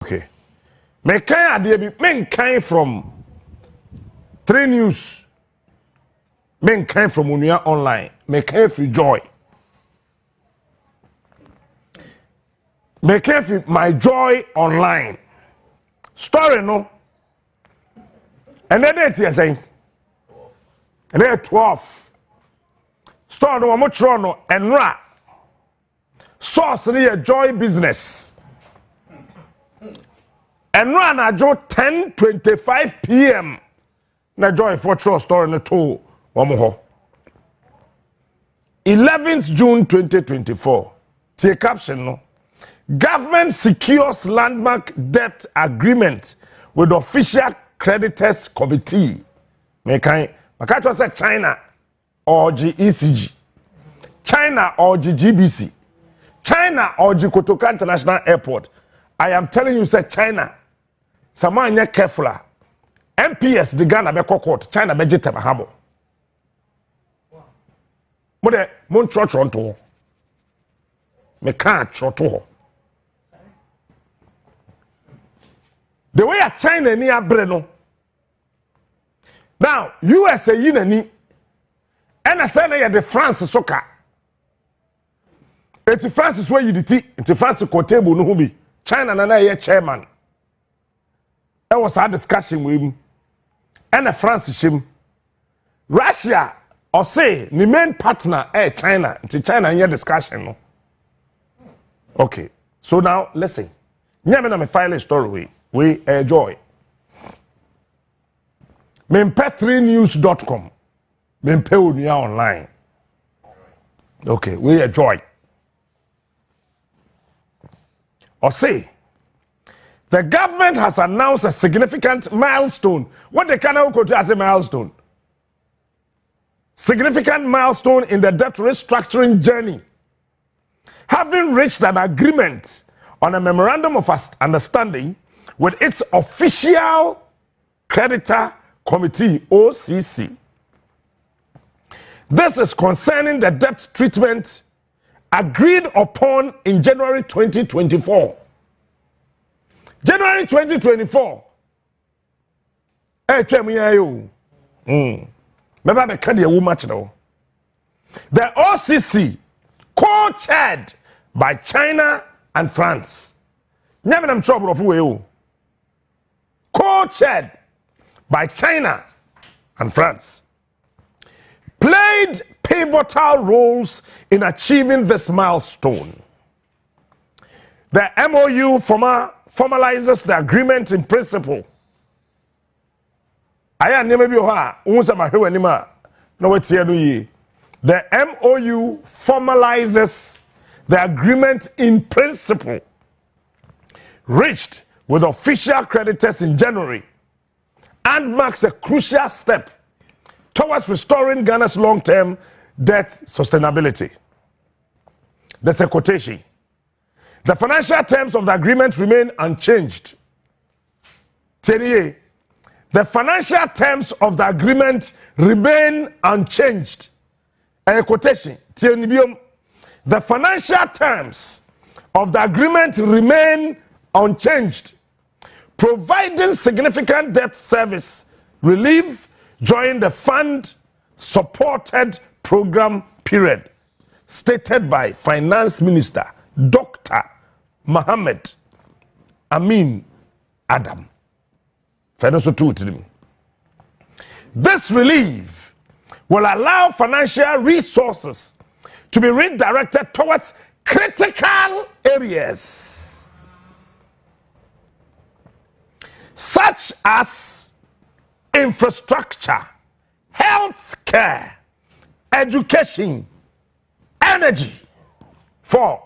Okay. Me kan ade bi men kan from 3 News. Men kan from Unia Online. Me kan free Joy. Me kan free My Joy Online. Story no. And then it is saying. And then 12. Story no mo tro no enra. Source ni Joy Business. And run at 10:25 p.m. Na Joy for true story na to omo 11th June 2024. See caption no. Government secures landmark debt agreement with official creditors committee. Maka say China or GECG. China or GBC. China or Kotoka International Airport. I am telling you, say China. Someone you careful. MPS the Ghana be court. China be jete bahamo. Mode mon trotro. Me can't trotro. The way a China ni abreno. Now USA yina ni. And I say the France soka. Eti France is where you diti. Eti France ko table no hubi. China na ye chairman. There was a discussion with him. And a France him. Russia or say the main partner China. Eti China in discussion no. Okay. So now listen. Nyame na me file a story we Joy. Mempe3news.com. Mempe Unia Online. Okay, we Joy. Or say, the government has announced a significant milestone. What they can now quote as a milestone? Significant milestone in the debt restructuring journey. Having reached an agreement on a memorandum of understanding with its official creditor committee, OCC. This is concerning the debt treatment agreed upon in January 2024. January 2024. The OCC, co-chaired by China and France. Never am trouble of you. Co-chaired by China and France. Played pivotal roles in achieving this milestone. The MOU formalizes the agreement in principle. The MOU formalizes the agreement in principle reached with official creditors in January and marks a crucial step towards restoring Ghana's long-term debt sustainability. There's a quotation. The financial terms of the agreement remain unchanged. The financial terms of the agreement remain unchanged. A quotation. The financial terms of the agreement remain unchanged, providing significant debt service relief during the fund-supported program period, stated by Finance Minister Dr. Mohammed Amin Adam. This relief will allow financial resources to be redirected towards critical areas, such as infrastructure, health care, education, energy. 4.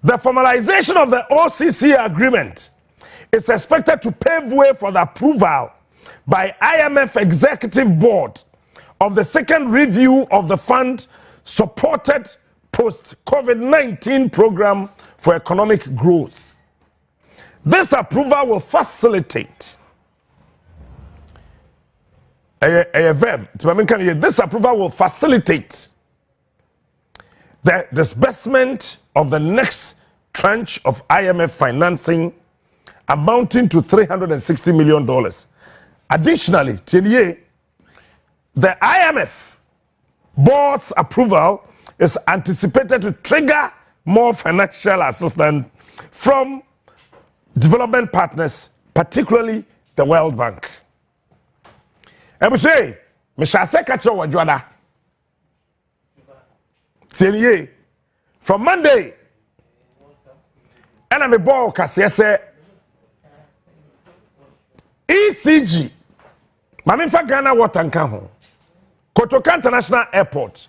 The formalization of the OCC agreement is expected to pave way for the approval by IMF Executive Board of the second review of the fund-supported post-COVID-19 program for economic growth. This approval will facilitate this approval will facilitate the disbursement of the next tranche of IMF financing amounting to $360 million. Additionally, the IMF board's approval is anticipated to trigger more financial assistance from development partners, particularly the World Bank. I say, Mishase Kacho Wajwada. From Monday, and I'm a ball Cassiese ECG. Mamifa Ghana Water and Kaho. Kotoka International Airport.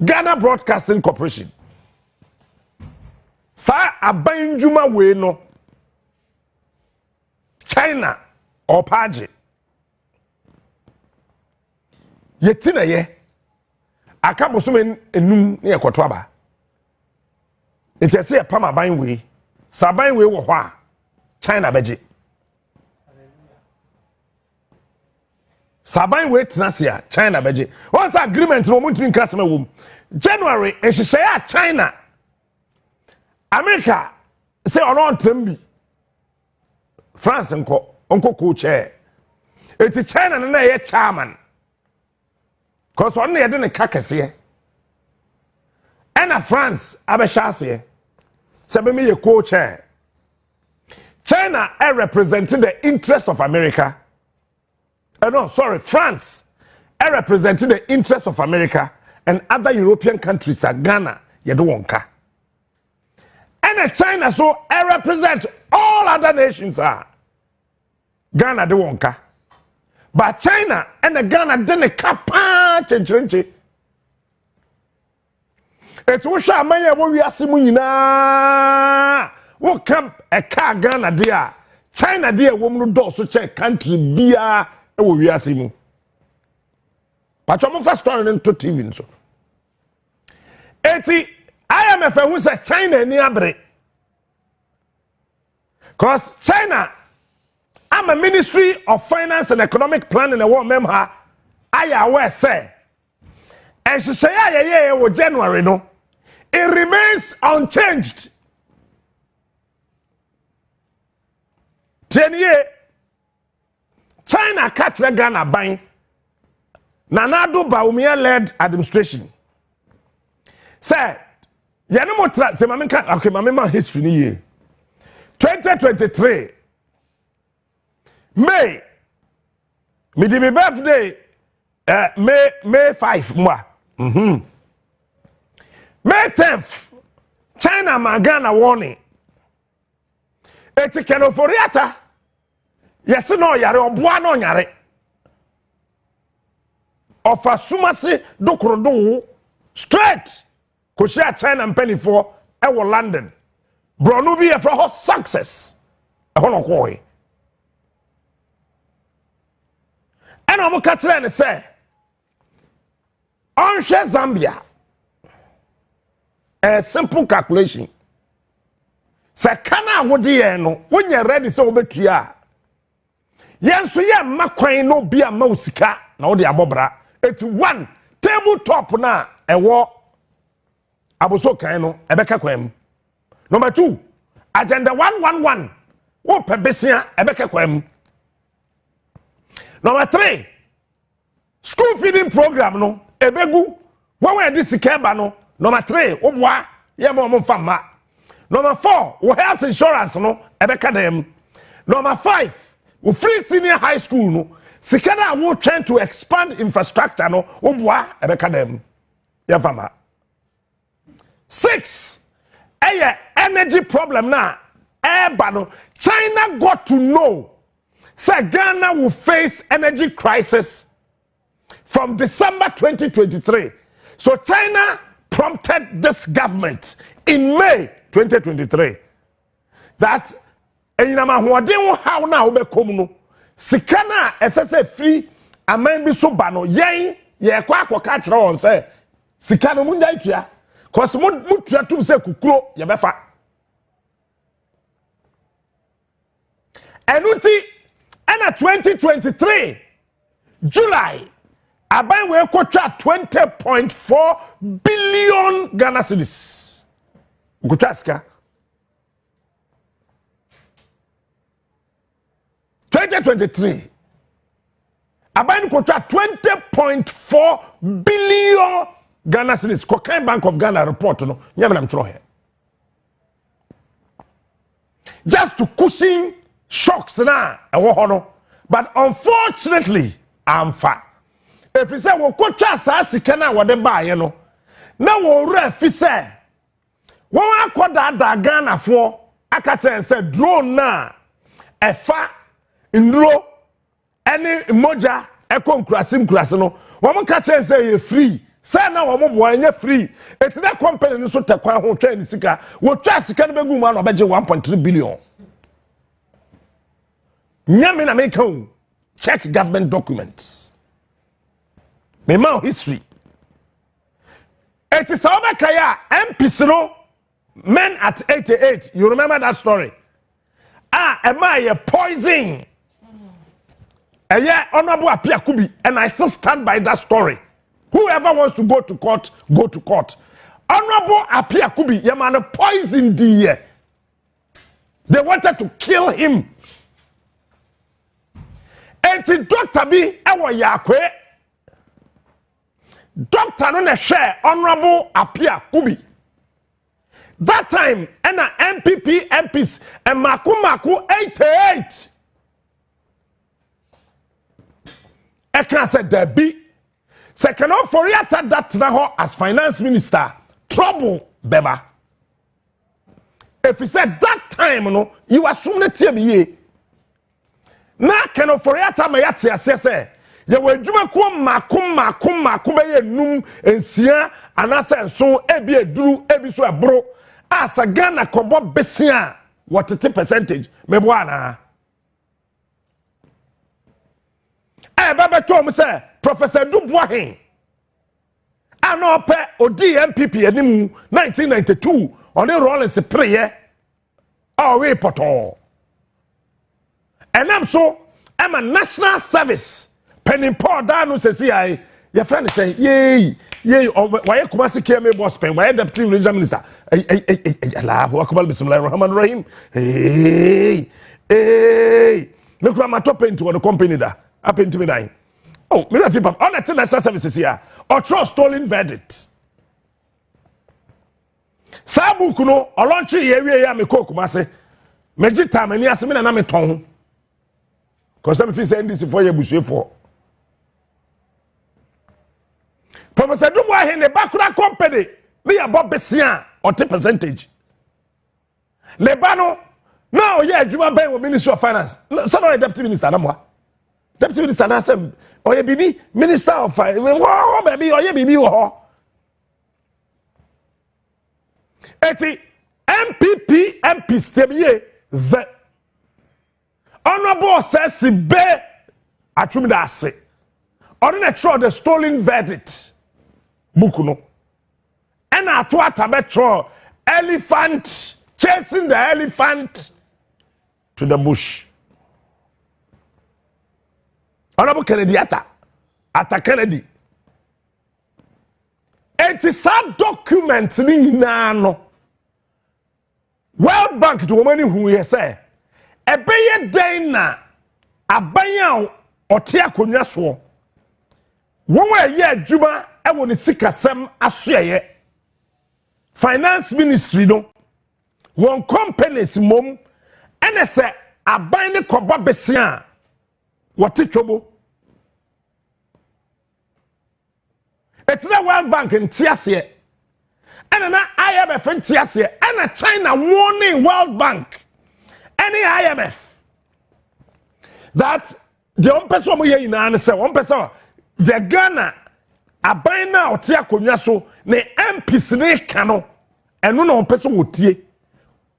Ghana Broadcasting Corporation. Sa Abayinjuma we no. China or Paji. Yetina ye. Akabosumen enum ne ekotwaba. Enti ase pam aban we. Saban we wo hwa. China beje. Saban we tnasia China beje. Once agreement no muntimi nkasema wom. January ehyehyɛ China. America say ono ntembi. France onko co-chair. Eti China na ye chairman. Cause on the edin kakese. And France abeshase. Sabe me ye co-chair. China representing the interest of America. France representing the interest of America and other European countries are Ghana, Yedwonka. And China so represent all other nations are Ghana de Wonka. But China and the Ghana didn't kapa chenche. It's Usha Maya Woriasimunina. What come a car Ghana dear? China dear woman do so check country beer Woriasimu. But I'm first story into TV so. Eti IMF who say China near break. Cause China I'm a Ministry of Finance and Economic Planning in the world member. I aware say. And she say yeah January no. It remains unchanged. 10 years. China catch the Ghana buying. Nanado Baumia led administration. Say, Yanimo say Mamika okay, Mamma history ni ye. 2023. May me birthday May 5 moi. May 10th China Magana warning. Eti kenoforiata. Yes no yare oboa no nyare. Ofa sumase dokrodo straight ko share China mpanifo e wo London. Bronu bi e for success. E ho no ko and I'm catching and say, on share Zambia. A simple calculation. Say, Kana Wodiano, when you're ready, so betia. Yes, so yeah, Maquay no be a mousika, no the abobra. It's one tabletop na a war. Abuso Kano, Ebeka Quem. Number 2, Agenda 111. What Pebesia, Ebeka Quem. Number 3, school feeding program no ebegu when we this kemba no. Number 3, obwa ye mo fama. Number 4, we health insurance no ebeka dem. Number 5, we free senior high school no. Sikana we trying to expand infrastructure no obwa ebeka dem. Ye fama. 6, energy problem na eba no. China got to know. Say Ghana will face energy crisis from December 2023. So China prompted this government in May 2023 that enama huaden how na obekom no sikana esese free aman bi so ba no yen ye kwa akoka kire won say sikana munja itua cause mutua tum say kukuro ye befa enuti and at 2023 July aban we kwotwa 20.4 billion Ghana cedis kwotwa ska 2023 aban ko twa 20.4 billion Ghana cedis Cocaine Bank of Ghana report no nyamram tro he just to cushion shocks na ewo ho no but unfortunately amfa if you say wo kwotwa sa sika na wo de baaye no na wo ra fi say wo akoda da Ghana fo aka ten say drone na efa nduro ene moja ekonkurase no wo ka ten say ye free say na wo bo anya free eti na company ni so tekwan ho twa ni sika wo twa sika no begu ma no beje 1.3 billion nyame na make check government documents me ma history it is over kaya MPs no men at 88 you remember that story am I a poison honorable Apia Kubi and I still stand by that story. Whoever wants to go to court, go to court. Honorable Apia Kubi, man poisoned the they wanted to kill him. And the doctor be ewa yakwe. Doctor no share Honorable Apia Kubi. That time, and MPP MPs and Maku 88. I can say there be second of for that now as finance minister trouble beba. If he said that time no you assume that ye na can of for my say you were juma makum be num ensia anasa so ebi eduru ebi so ebro as a Ghana kobo besia what 30% mebo ana baba tom say Professor Dubois ano pe odi MPP animu 1992 on the Rollins prayer oh we poto and I'm so I'm a national service penny Paul da no say I your friend say yay why Kumasi KMA boss pen why deputy regional minister Allahu akbar bismillahir rahmanir rahim hey me kura ma top into the company da happen to me dying. Oh, me refi pap on the national services here or trust stolen verdict. Sabu kuno olonchi yewe ya me Kumasi meji time ani aseme na me ton cause me feel say NDC for ye busue for Professor Dubois in the bakura company be about besia or 10%. Lebano now yeah adwuma ban wo Ministry of Finance so no deputy minister na mo Deputy Minister Nasem, oye bibi, Minister of Finance, oh baby, oye bibi oh. Eti MPP MP stemiye the honorable says be atumi da ase. Ordinary the stolen verdict. Bukuno. And ato atabetro elephant chasing the elephant to the bush. Honorable Kennedy Ata Kennedy. It is a document ni no. World Bank to woman who you say. Ebeye den na abanya ote akonwa so. Won ye adwuma e woni sikasem asoye. Finance Ministry no. Won companies mom ene se aban ne koba besia. What trouble? It's the World Bank in Tiasie. And an IMF in Tiasie. And a China warning World Bank. Any IMF. That the one person we in answer, one person, the Ghana, a by now, Tia Kunyaso, ne MPs ne cano, and no one person would tie.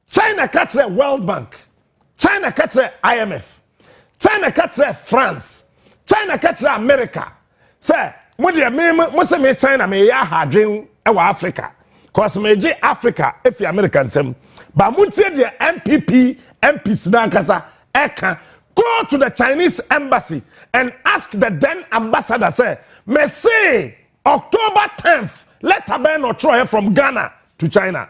China catch the World Bank. China catch the IMF. China catch France. China catch America. Say, mo say me China me ya hadwen e wa Africa. Cause me je Africa if you American sem. But mo tie the MPs na kasa eka go to the Chinese embassy and ask the then ambassador say, me say October 10th let a ban or throw from Ghana to China.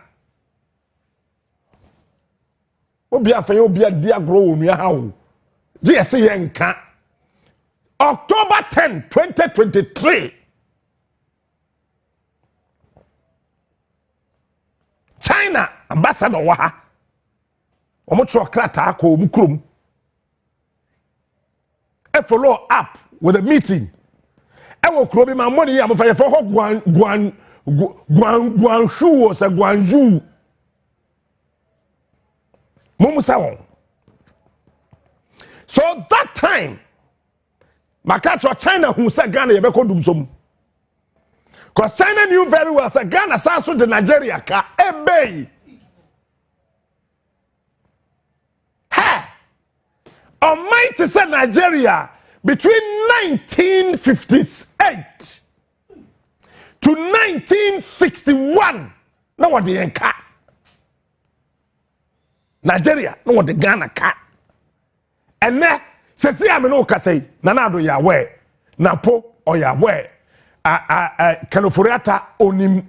Obi afa obi dia grow onu ya hawo. GSC yenka October 10, 2023. China ambassador waha. Omocho krata ko mukrum. A follow up with a meeting. I will crow my money. I'm for Guangzhou or Guangzhou. Mumusawon. So that time, Makacho China who said Ghana yebeko dumsom. Because China knew very well say Ghana saso de Nigeria ka ebay. Ha! Almighty said Nigeria between 1958 to 1961. No what the enka. Nigeria no what the Ghana ka. And then says I no say nanado ya we napo or ya we Kanoforiata onim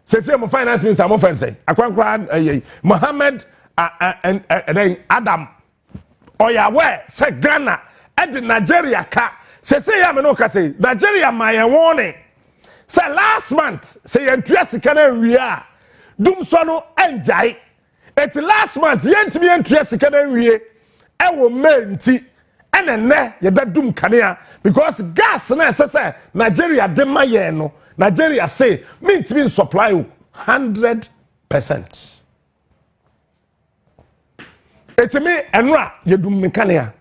says I'm finance minister I'm offense akwankwa Mohammed and Adam or ya we say Ghana and Nigeria ka says I no say Nigeria my warning say last month say entua sika na wiya dum so no enjai it's last month yentimi entua sika na wiye ewo menti enene yedadum kanea because gas na say Nigeria de maye no Nigeria say menti supply 100%. It's me enra yedum kanea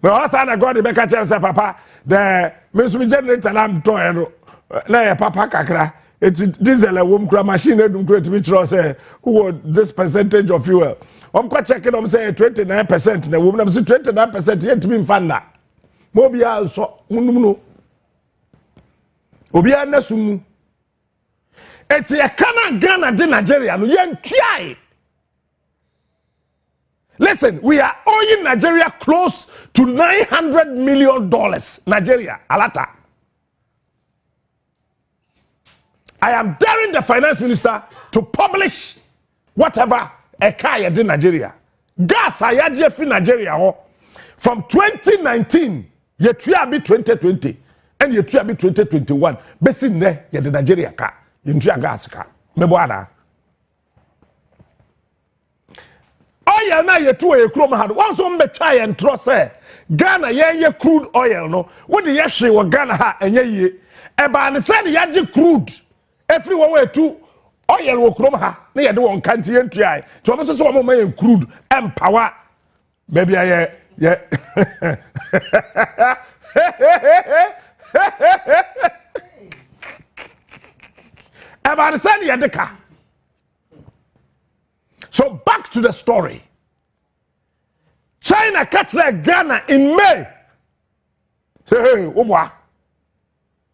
me wasa na God be ka say papa the me generator am to ero na ya papa kakra it's diesel a wom kra machine edum kra to tro say who this percentage of fuel I'm quite checking them say 29% na wom na say 29% yet me mfanda mo bia so munum obi anasum eti e kana Ghana de Nigeria no yentuai. Listen, we are owing Nigeria close to $900 million. Nigeria, alata. I am daring the finance minister to publish whatever a kaya did Nigeria. Gas ayaje fi Nigeria from 2019 yetuya be 2020 and yetuya be 2021. Besi ne ye de Nigeria ka yetuya gas ka meboada. Oil na yetu e krom ha once on be try and trust Ghana ye crude oil no what the yehwe wo Ghana ha enye ye e ba ne say the yaje crude every one way to oil wo krom ha na ye de won kanti entua to obo so mo ma crude empower baby ye e ba ne say ye de ka. So back to the story. China catch Ghana in May. Say, hey, Obwa,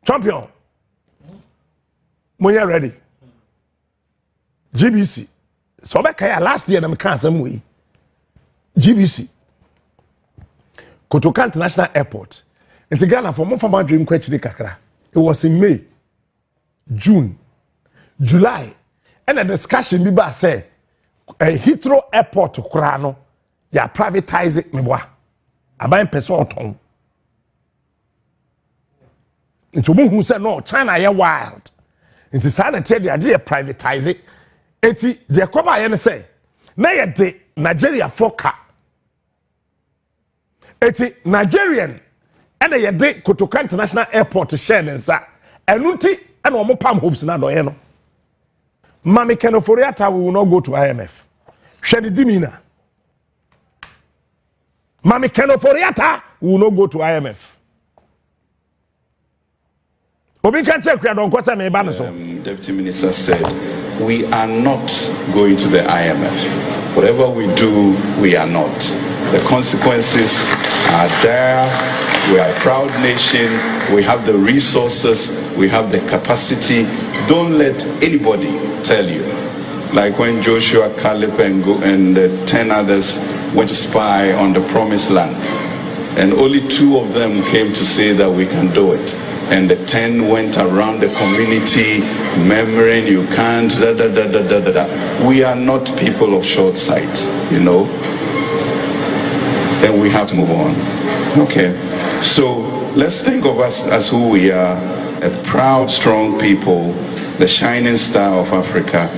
champion. Moya ready. GBC. So back last year, I'm canceling we. GBC. Kotoka International Airport. It's Ghana for more from dream question kakra. It was in May, June, July, and a discussion biba say. Heathrow Airport Kurano, ya privatize it mebwa. Abayin person oton. Into who said no, China ya wild. Into sana tell the idea privatize it. Eti the koba yen say, na ye de Nigeria foka. Eti Nigerian and ye de Kotoka International Airport share nsa. Enunti and omo pam hopes na do ye no. Mami Kenoforiata will not go to IMF. Shedi Dimina. Mami Kenoforiata will not go to IMF. Deputy Minister said, we are not going to the IMF. Whatever we do, we are not. The consequences are there. We are a proud nation. We have the resources. We have the capacity. Don't let anybody tell you. Like when Joshua, Caleb, and the 10 others went to spy on the promised land. And only 2 of them came to say that we can do it. And the 10 went around the community murmuring, you can't, da. We are not people of short sight, you know. then we have to move on. Okay, so let's think of us as who we are, a proud, strong people, the shining star of Africa.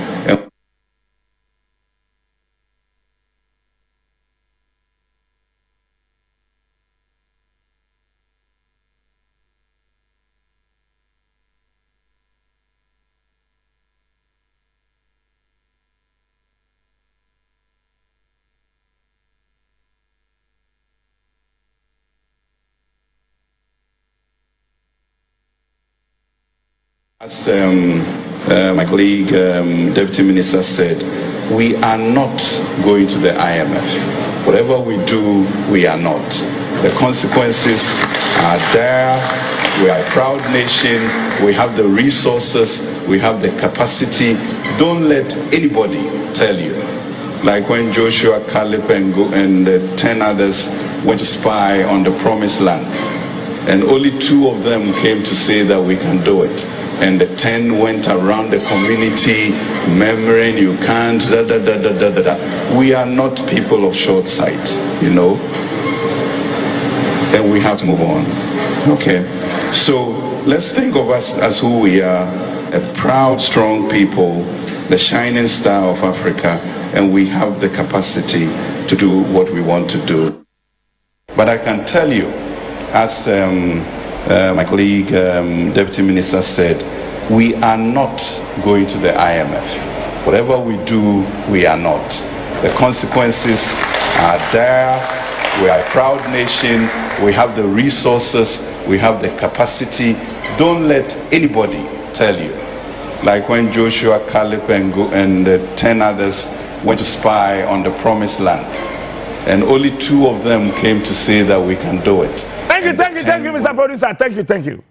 As my colleague, Deputy Minister said, we are not going to the IMF. Whatever we do, we are not. The consequences are there. We are a proud nation. We have the resources. We have the capacity. Don't let anybody tell you. Like when Joshua, Caleb, and the 10 others went to spy on the promised land. And only 2 of them came to say that we can do it. And the 10 went around the community murmuring, you can't, da, da, da, da, da, da, da. We are not people of short sight, you know. And we have to move on. Okay, so let's think of us as who we are, a proud, strong people, the shining star of Africa, and we have the capacity to do what we want to do. But I can tell you, as my colleague, Deputy Minister said, we are not going to the IMF. Whatever we do, we are not. The consequences are there. We are a proud nation. We have the resources. We have the capacity. Don't let anybody tell you. Like when Joshua, Caleb, and the 10 others went to spy on the promised land. And only 2 of them came to say that we can do it. Thank you, Mr. Producer. Thank you.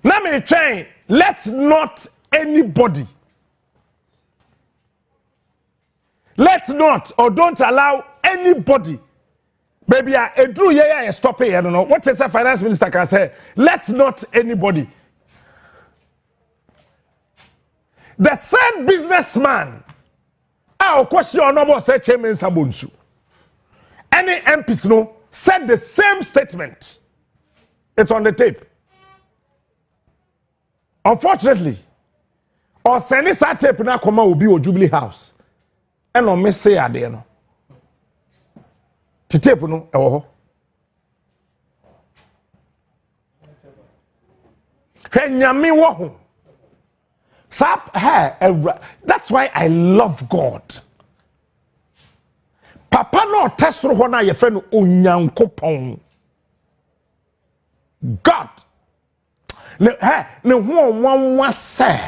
Now, me train. Let not anybody, let not or don't allow anybody, baby, I drew yeah, stop it. I don't know what is the finance minister can say. Let not anybody. The same businessman, of course, your number said Chairman Sabunsu. Any MPs no said the same statement. It's on the tape. Unfortunately, or send this tape na come will be o Jubilee House. And on me say ade no. Ti tape no e wo ho. Nyame wo ho. That's why I love God. Papa no tesoro ho na ye fe no onyankopon. God. Ne one say.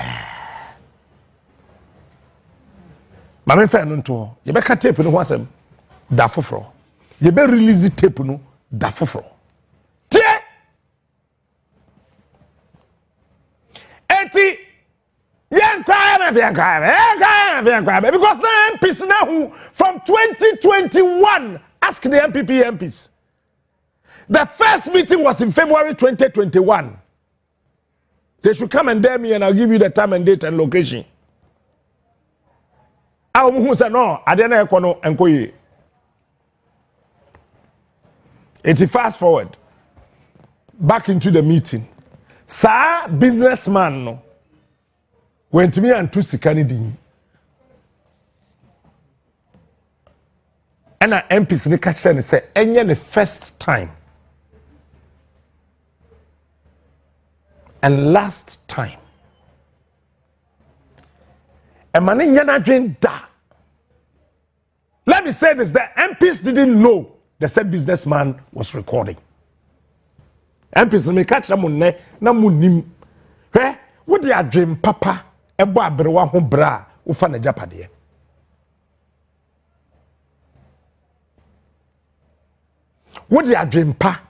Mama fe no nto. Ye be ka tape no ho asem da foforo. Ye be release tape no da foforo. Tie. Eti because now MPs now from 2021 ask the MPs. The first meeting was in February 2021. They should come and dare me and I'll give you the time and date and location. I will say no, I didn't know enkoye. It's fast forward back into the meeting. Sir, businessman no. Went to me and to Sikanidi. And I MPs in the catch and say, and the first time and last time. And man in da. Let me say this: the MPs didn't know the said businessman was recording. MPs in the catch na munim. What they are dream, Papa? Ebo abrewa ho bra ufa na japade wo de adwempa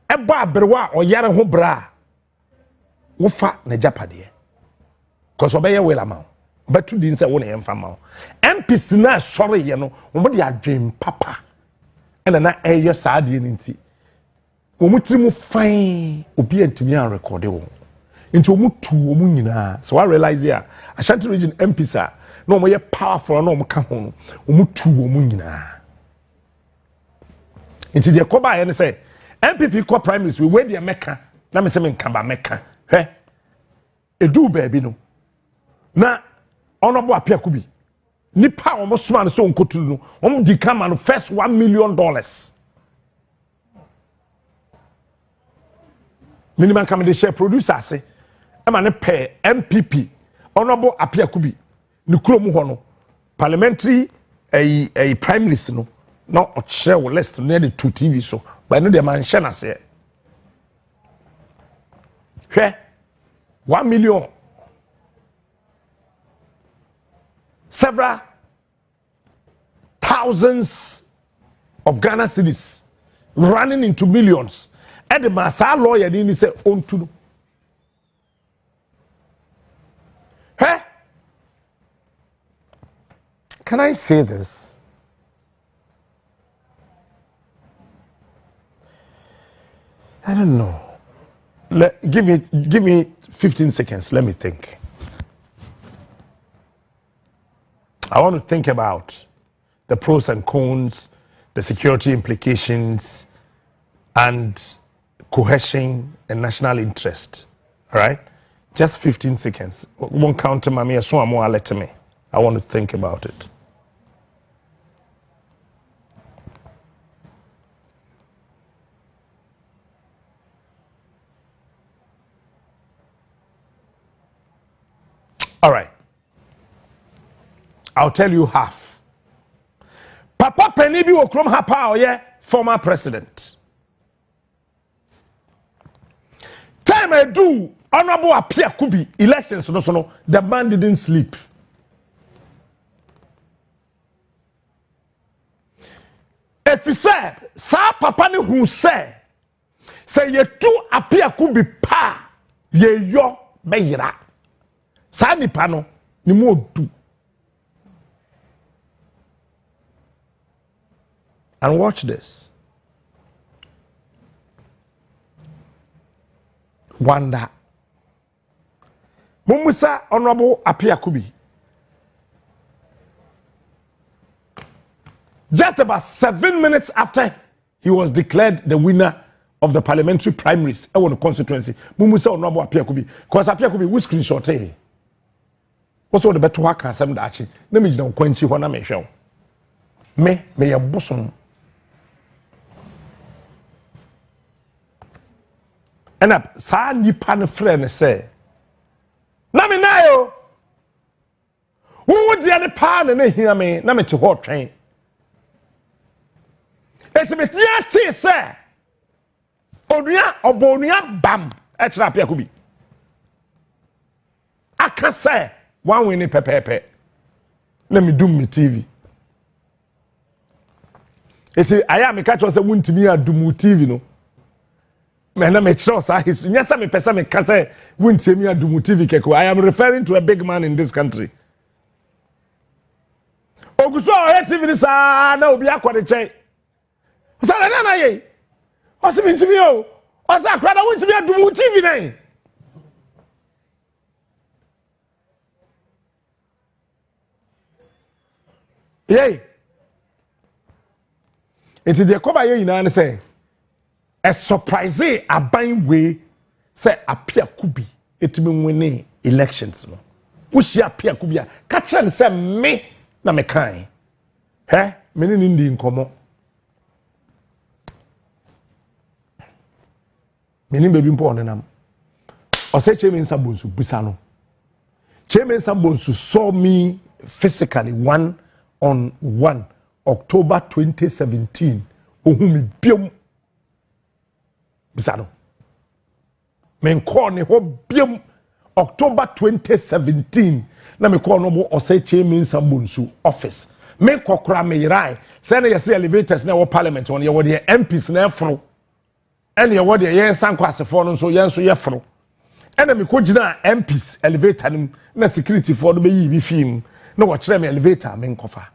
ebo abrewa oyare ho bra ufa na japade cause obeye wela ma betu din se wo na yemfa ma MPs na sorry ye no wo de adwempa pa na eye saade ni nti wo mutiri fine obi antimi an record wo into omutu omu nyina so I realize here Ashanti region MPs are no more powerful no more ka ho no omutu omu nyina Into the Koba and say, MPP co primaries, we wait the Mecca, na me say me nkaba Mecca. He, edu baby no. Na, honorable Apia Kubi. Nipa almost man so nkotu no, di come and first $1 million. Minimum come the share producer say, ne pay MPP, honorable Apia Kubi, ni kurom ho no, parliamentary a primaries no. No, or share less near the 2 TV so, but no, the man shall say, hey, 1 million, several thousands of Ghana cedis running into millions. And the Massa lawyer didn't say, on to. Hey, can I say this? I don't know. Give me 15 seconds. Let me think. I want to think about the pros and cons, the security implications, and cohesion and national interest. All right? Just 15 seconds. Won't count to me. So I'm more let me. I want to think about it. All right. I'll tell you half. Papa Penibi Okrom Hapa Oye, former president. Time I do, Honorable Apia Kubi, elections, no, the man didn't sleep. If he said, Sa Papa ni who say ye tu Apia Kubi pa, ye yo beira. Sa nipa no ni mo du. And watch this. Wanda. Mumusa Honorable Apia Kubi. Just about 7 minutes after he was declared the winner of the parliamentary primaries, I want a constituency. Mumusa Honorable Apia Kubi. Because Apia Kubi will screenshot. What's all the better work and some that let me just quench you when I may show. Me a bosom. And up, sa nipa friend say, na me na yo. Who would the other pan and hear me? Na me to hot train. It's a bit yet, say. Onia obonia bam. That's Apia Kubi. I can say. One winning pepe. Let me do me TV. It's I am a catch was a win to me a do mu TV no. Man, I make sure I his yes, I'm a person me say win to me a do mu TV keko. I am referring to a big man in this country. Oguso o TV this na obi akwa de chai. Osa na ye. Osi mi ntimi o. Osa akwa da win to me a do mu TV na. Yay. It's the Koba ye in say a surprise a buying way say Apia Kubi it mean winning elections no. Ushi Apia Kubi catch and say me na me kind. He many nindi nkomo. Many baby mpo onenam. O say Chairman Sambonsu bisano. Chairman Sambonsu saw me physically 1-on-1 October 2017. Ohumi biom bisano. Men call ne ho biom October 2017. Na me call no mo ose Chairman Sambonsu office. Men kokra me rai. Say na yesi elevators na wo parliament on ye wo de MPs na efro. Ene ye wo de ye sanko asefo no so ye nso ye fro. Ene me ko gina MPs elevator nim na security for no be yi bi film. No watch them elevator men kofa.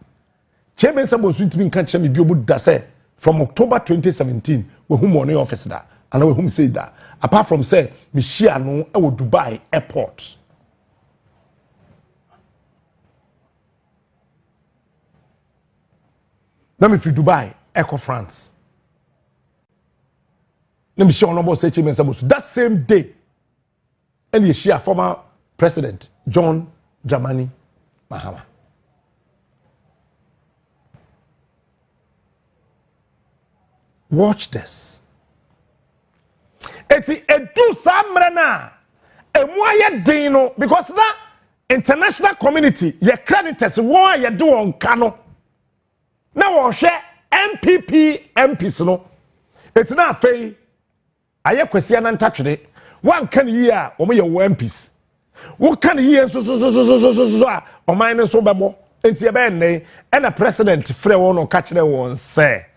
Chairman Sambonsu ntimi nka che me bi obu da say from October 2017 we hu money office da and we hu say that apart from say me share no e wo Dubai airport. Na me fi Dubai eco France. let me show honorable say that same day and you share former president John Dramani Mahama. Watch this. It's a do samrana a dino because that international community your creditors why you do on Kano. Now share MPs no. It's not fair. I question and touch it. One can year or me your MPs. What can year so or minus so babo. It's your band and a president free one or catch the one say.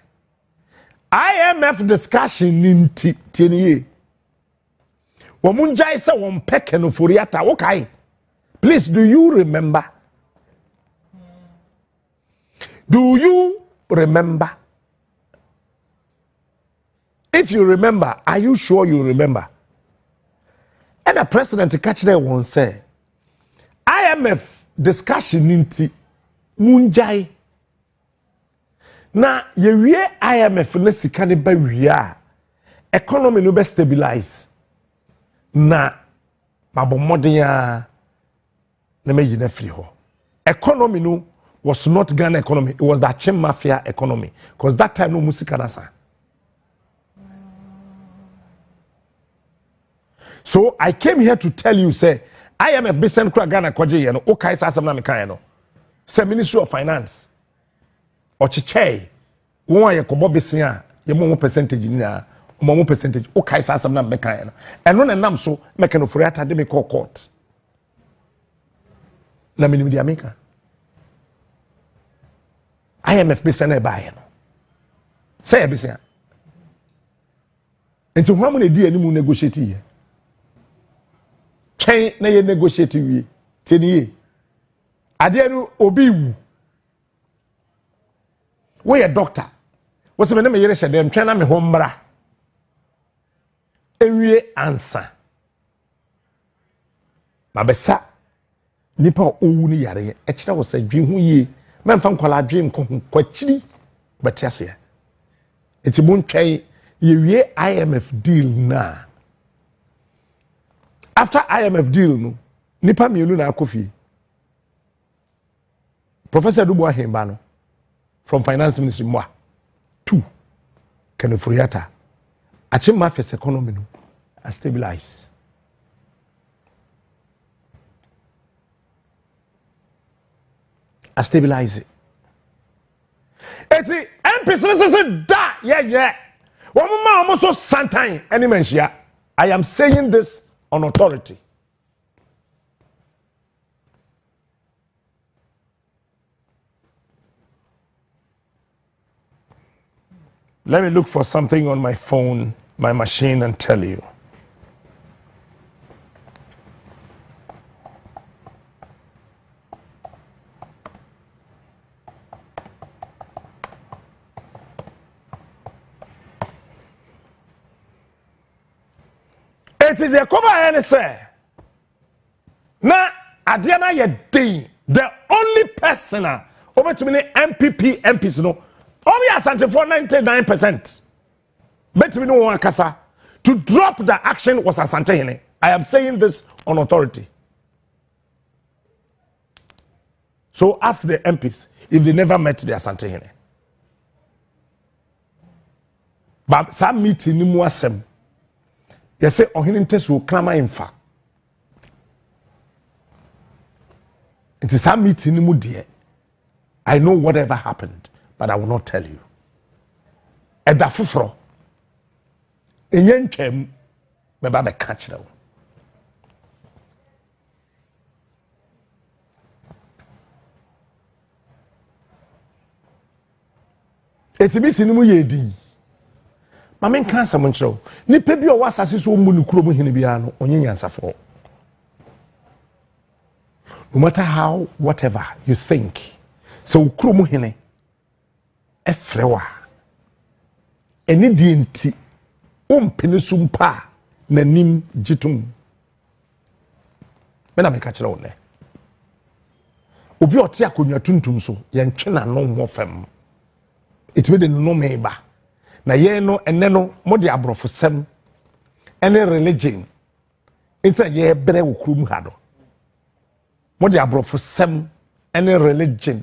IMF discussion in TNE. Womunja is a one peck and furiata. Okay. Please, do you remember? Do you remember? If you remember, are you sure you remember? And the president catch that one say, IMF discussion inti munjai. Na ye IMF ne sika ne ba wiya economy no be stabilize. Na mabo modern na me yina free ho. Economy no was not Ghana economy, it was the Chem Mafia economy. Because that time no musika nasa. So I came here to tell you, say, IMF be sent to Ghana kwaje ye no, okay sa asem na me kan ye no. Say Ministry of Finance. Ochiche, won ye kobo besin a, ye mo percentage ni na, mo percentage, okay sa asem na me kan ye no. Eno na nam so, me kan ofori atade me call court. Na minimum di America. IMF be sent e ba ye no. Say e besin a. Enti ho am na di ani mu negotiate ye. Chain na ye negotiate wie teniye ade no obi wu we a doctor wose me na me yere hyede ntwen na me ho mmra ewie ansa mabesa nipa owu ni yare e kire wo sa dwi hu yie memfa nkwala dwi nko hu kwachiri betiase enti mo ntwen ye wie IMF deal na. After IMF deal, no, nipa mienu na akofi. Professor Dubois Hembano from Finance Ministry moi. 2. Kene Furiata. Achim Mafia's economy no a stabilize. A stabilize it. It's the MPs da yeah. One mama almost so sometime any mention. I am saying this on authority. Let me look for something on my phone, my machine, and tell you. It is a cover and say, na Adiana ye the only person over to me MPs no. Only asante for 99%. Bet me no one kasa. To drop the action was asante hene. I am saying this on authority. So ask the MPs if they never met the asante hene. But some meeting ni mu asem. You say ohini ntesu will claim infa. It is some meeting ni mu dear. I know whatever happened, but I will not tell you. Eda fufro. Enye ntwem me ba be catch them. Eti meeting ni mu ye di. Mamen cancer moncho. Ni pebi o wasase so mu ni kuro mu hene bia no onye nyansafo. No matter how whatever you think. So kuro mu hene efrewa. Eni di enti ompene sumpa nanim jitum. Me na me ka kire wo ne. Obi ote akonwa tuntum so ye ntwe na no ho fam. It made no me ba. na ye no ene no mo de abrofosem ene religion inta ye bere wo krum ha do mo de abrofosem ene religion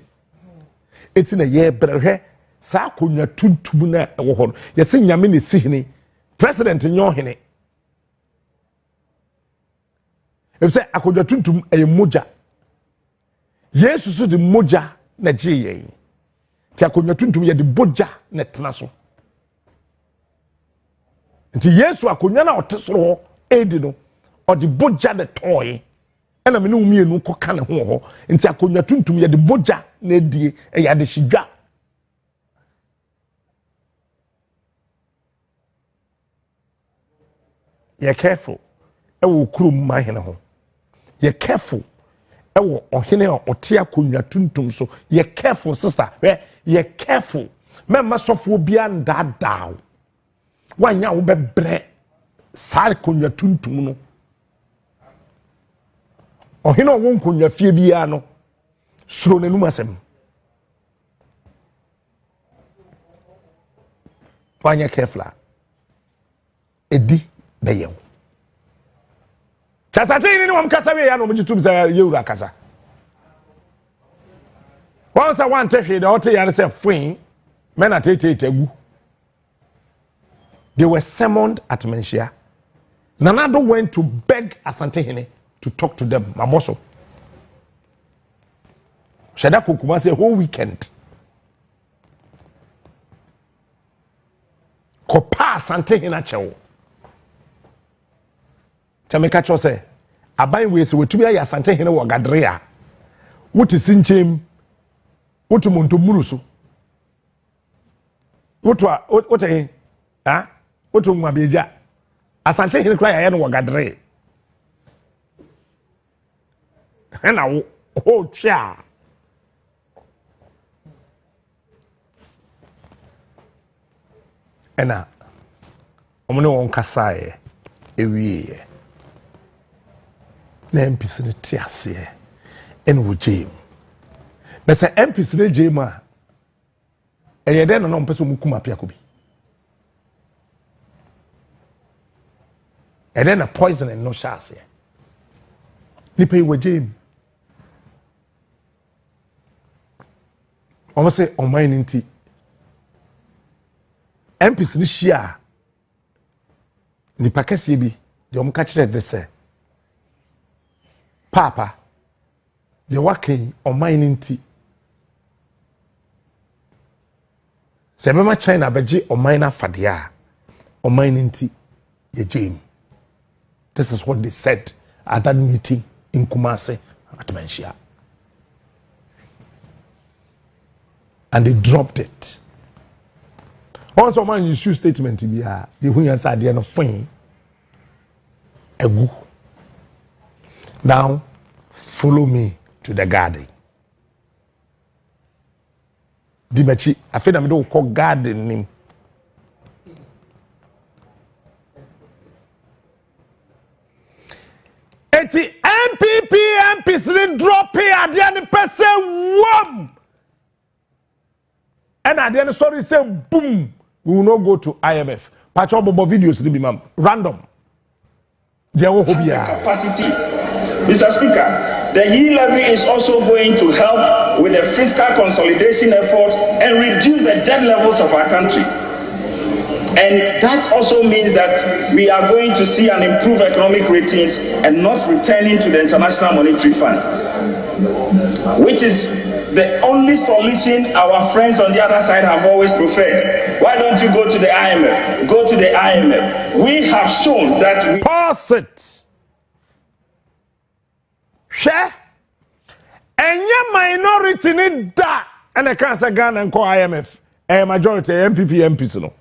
eti na ye bere hwe sa akonya tuntum na wo ho ye se nyame ne sihini president nyo hene e se akonya tuntum e moja yesu so de moja na je ye ti akonya tuntum ye de boja na tena so nti yesu akonya na otesoro edi no odi boja de toy ena me ne umienu koka ne ho nti akonya tuntum ye de boja na edie e ya de hidwa ye careful e wo kurum ma hene ho ye careful e wo ohene ote akonya tuntum so ye careful sister ye careful memma sofo bia ndadaw wanya wo bebre sar konya tuntum no ohene wo nkonya fie bia no suro nanum asem wanya careful edi beyew tasate ni wam kasa we ya no mjitum za yewura kasa once I want to the hotel and say fwin men at egu they were summoned at Menchia. Nanado went to beg Asante Hene to talk to them maboso Shada Kokuma say whole weekend kopa Asante Hene chewo Chameka cho say aban we se wetumi ayi Asante Hene wo gadrea wuti sinchem wuti muntu murusu wutwa wote ha wutu mwabeja Asante Hene kwa ya no wo gadre na wo ho twa ena omune won kasae ewie na MPs ne tiase en wo jam na se MPs ne jam a eyede no mpese mu kuma pia ko bi eden na poison and no chance ni pay wo jam omo se on mine nti MPs ni shia ni pakasi bi de om ka kire de se papa de wakin on mine nti se mema China beji on mine afadea on mine nti ye jam. This is what they said at that meeting in Kumasi at Menchia. And they dropped it. Also, man, you issue statement to be the who answer the end of fine. Now, follow me to the garden. Dimachi, I feel I'm going to call garden name. Eti MPs ni drop here at the end person wham and at the end sorry say boom we will not go to IMF patch up bobo videos ni be mam random there will be capacity. Mr. Speaker, the HE levy is also going to help with the fiscal consolidation effort and reduce the debt levels of our country. And that also means that we are going to see an improved economic ratings and not returning to the International Monetary Fund, which is the only solution our friends on the other side have always preferred. Why don't you go to the IMF? Go to the IMF. We have shown that we... Pause it. Share. And your minority need that. And I can't say Ghana and call IMF. A majority MPs no.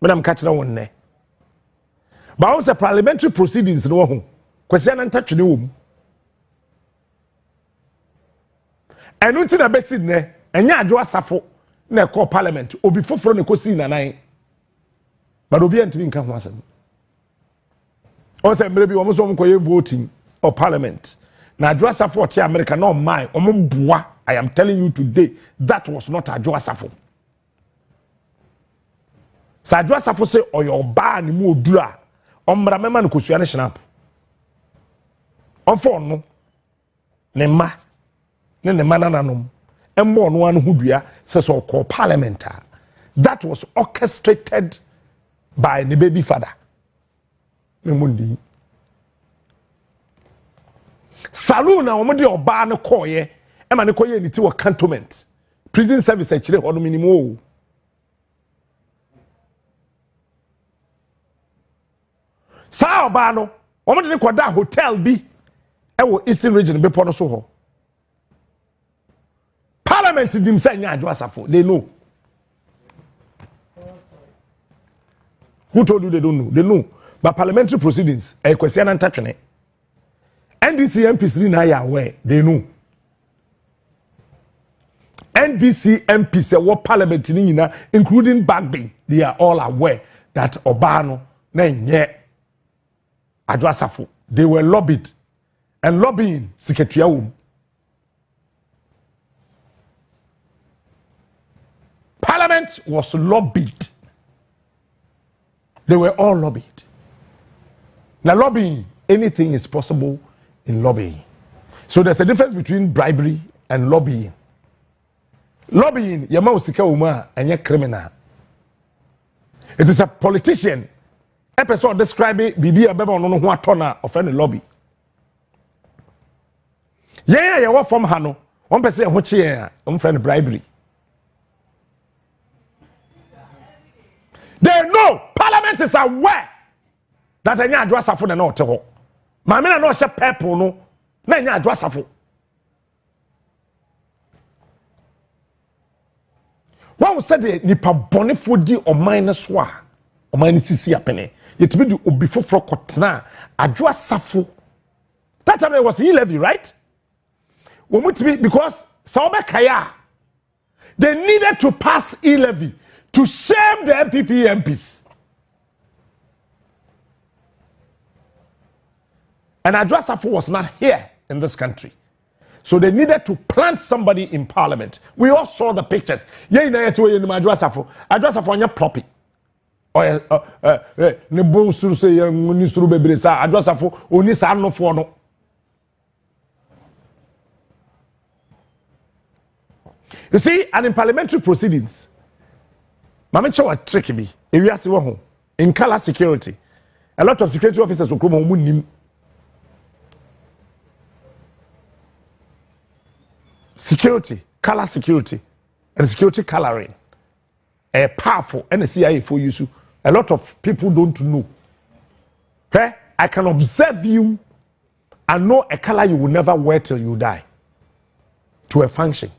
But I'm catching one ne. But also parliamentary proceedings no ho. Kwesi na ntachwe ne wom. Enu ti na besi ne, enya adwo asafo na call parliament, obi foforo ne kosi na nan. But obi antimi nka ho asem. O se mre bi wo so mkoye voting or parliament. Na adwo asafo oti America no mine, omo boa. I am telling you today, that was not adwo asafo. Sa adwa safo se oyo ba ni mu odura omra mema no kosua ne shnap onfo no ne ma ne nananom embo no anu hudua se so call parliament. That was orchestrated by the baby father. Memundi saloon na omode oba ne koye e ma ne koye ni ti wo cantonment prison service akire ho no minimum. Sa oba no omode ne koda hotel bi e wo eastern region be pono so ho. Parliament dim say nya adwo asafo, they know. Who told you they don't know? They know. But parliamentary proceedings, a question and touching NDC MPs are aware, they know. NDC MPs, what parliament including Bagby, they are all aware that Obano, Adwasafu, they were lobbied and lobbying Secretary. Parliament was lobbied. They were all lobbied. Now, lobbying, anything is possible in lobbying. So there's a difference between bribery and lobbying. Lobbying, yama usika uma and ye criminal. It is a politician. A person describe it, bibi a beba ono ho atona of any lobby. Yeah, yeah, what from Hano? One person who cheer, friend bribery. They know Parliament is aware that any adwasafo na no te ho. Ma me na no hye purple no na any adwasafo. One said the nipa bonefo di oman ne so a oman sisi apene. Yetimi di obi foforo kotena adwasafo. That time it was e-levy, right? Because Saobekaya, they needed to pass e-levy to shame the MPP MPs. And Adwasafo was not here in this country. So they needed to plant somebody in parliament. We all saw the pictures. Adwasafo anya property. Ne bo suru se ni suru bebre sa Adwasafo oni sa no fo no. You see, and in parliamentary proceedings, Mama Chowa tricky me. If you ask in color security, a lot of security officers will come home. Security, color security, and security coloring. A powerful and a CIA for you. So a lot of people don't know. Okay? I can observe you and know a color you will never wear till you die. To a function.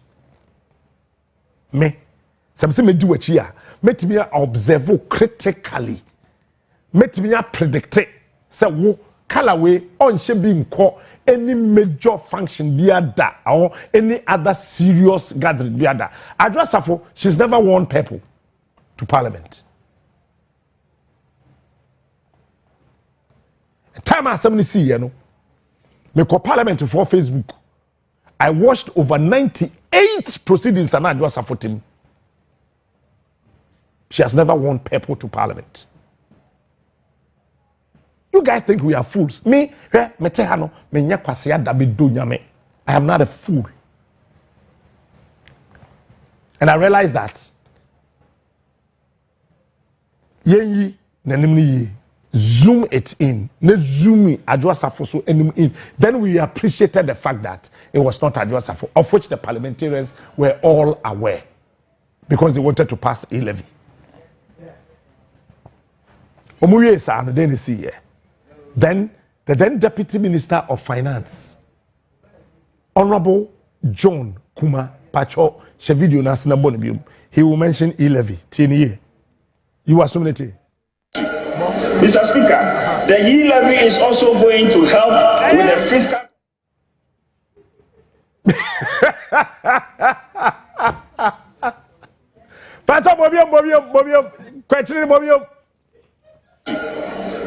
Me. Something me do what here. Let me observe critically. Let me predict it. Say wo colorway on she being called any major function be that or any other serious gathering be that. Adwasafo, she's never worn purple to parliament. Time I somebody see you know. Me call parliament for Facebook. I watched over 98 proceedings and Adwasafo team. She has never won purple to parliament. You guys think we are fools. Me, I am not a fool. And I realize that. Zoom it in. Zoom Adwasafo in. Then we appreciated the fact that it was not Adwasafo, of which the parliamentarians were all aware. Because they wanted to pass e-levy. Then the then Deputy Minister of Finance, Honorable John Kuma Pacho Shevidio Nasina Bonibium, he will mention e-levy. You are Mr. Speaker, the e-levy is also going to help with the fiscal.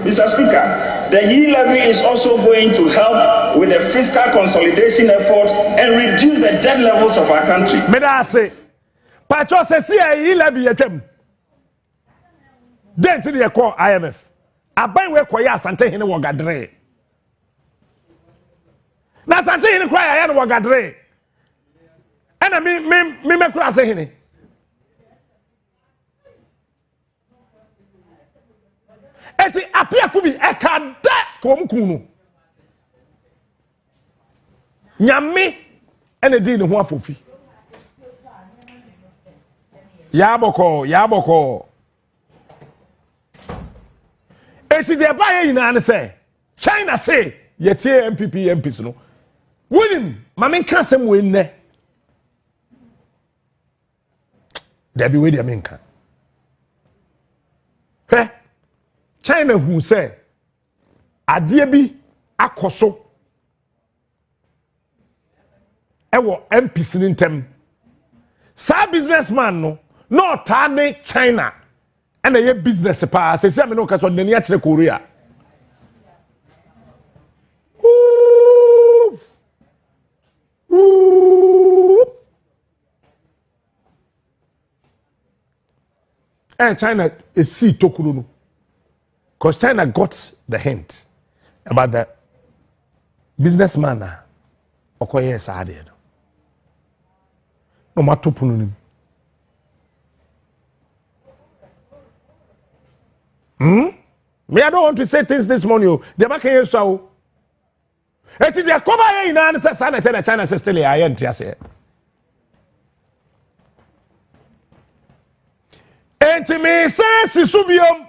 Mr. Speaker, the e-levy is also going to help with the fiscal consolidation effort and reduce the debt levels of our country. Medase, Pacho says e-levy Then to the call IMF. Aban we koya asante hene wo gadre. Na asante hene kwa ya no wo gadre. Ena me kura se hene. Eti apia kubi ekada ko mkunu. Nyame ene di ne ho afofi. Yaboko. Eti de ba ye ina ne say China say yetie MPs no. Wonim mamen ka sem we nne. There be we dey menka. Heh. China who say ade bi akoso ewo MPs ni ntem. Sa businessman no tane China and a business pa say me no ka so nani a kire Korea. And China is see tokuro no. Because China got the hint about the businessman okoye sa ade no. No matter pununi. Me I don't want to say things this morning. They make you so. Eti they come here in an say China say still here enti ase. Enti me say sisubiom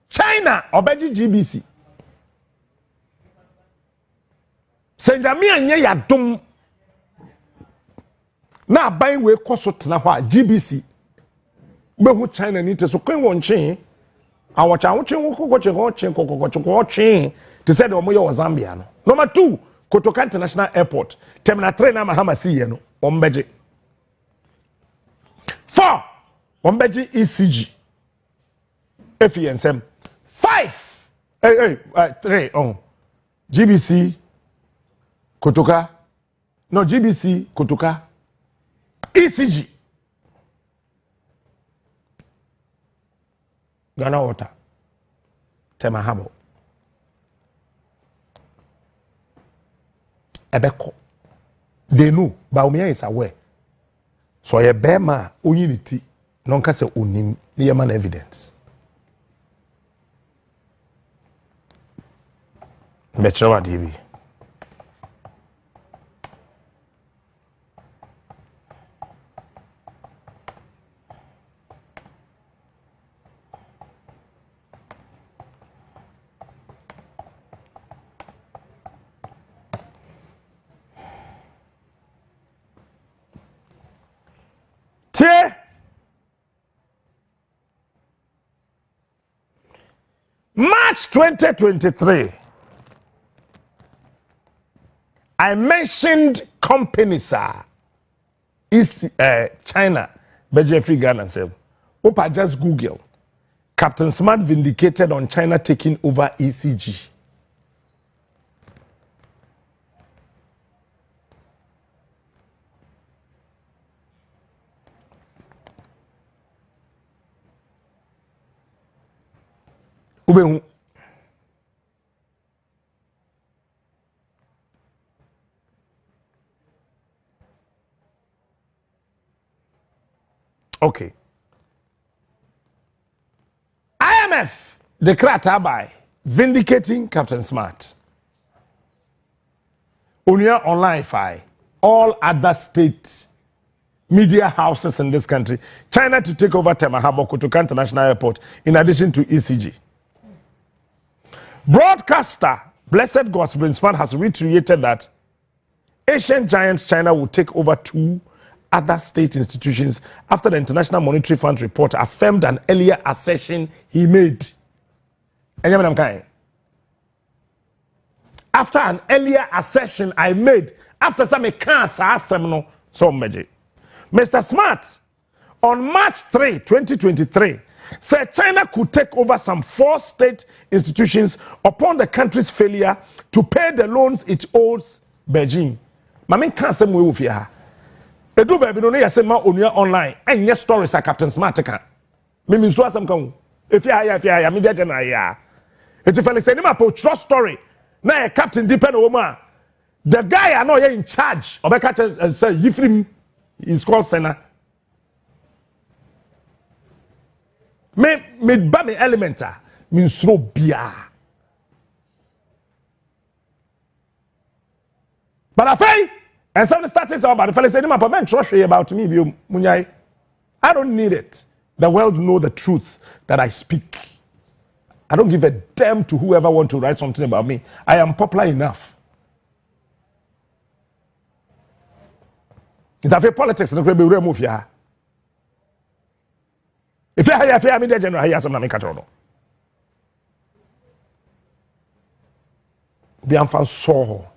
China obeji GBC. Sendami anye yadom na aban we koso tena ho a GBC behu China ni te so kwen won chen awacha won chen te said omo ye Zambia no. Number 2 Kotoka International Airport terminal 3 na Mahama see no ombeje 4 ombeje ECG FENSM 5 3 GBC Kotoka no GBC Kotoka ECG Ghana Water Temahabo Ebeko they know Baumia is aware so ye bema onity non ka se onim ne man evidence Betrawa DB March 2023, I mentioned companies is China, Jeffrey Ghana said, Opa just Google. Captain Smart vindicated on China taking over ECG. Okay. IMF declared by vindicating Captain Smart. Unia Online Fi, all other state media houses in this country, China to take over Temahabo Kotoka International Airport in addition to ECG. Broadcaster Blessed God's Smart has reiterated that Asian giant China will take over 2 other state institutions after the International Monetary Fund report affirmed an earlier assertion he made. After an earlier assertion I made, after some cancer seminal, so Mr. Smart, on March 3, 2023, said China could take over some 4 state institutions upon the country's failure to pay the loans it owes Beijing. Mamin can't say we here. Edu baby no say ma Onuya Online. Any stories are Captain Smart can. Mimi so asem kan. If you media general ya. It's if I name a trust story. Now Captain Depend Oma. The guy I know in charge. Obeka and say Yifrim is called Senna. Me baby elementa means throw beer. But I say, and some started about the fellow said, "My man, trust you about me, Munyai. I don't need it. The world know the truth that I speak. I don't give a damn to whoever want to write something about me. I am popular enough." It's a politics. The great remove ya. If you have media general, here some make a be unfound so.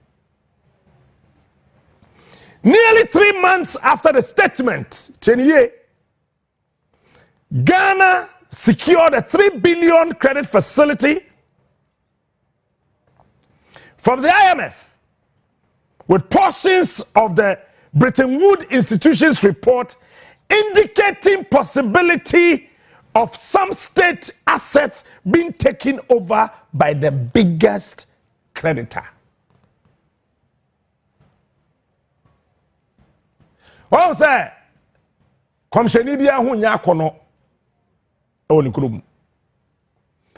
Nearly 3 months after the statement, Ghana secured a 3 billion credit facility from the IMF with portions of the Bretton Woods Institution's report indicating possibility of some state assets being taken over by the biggest creditor. What was that? Komsheni bia ho nya akono e woni kurum.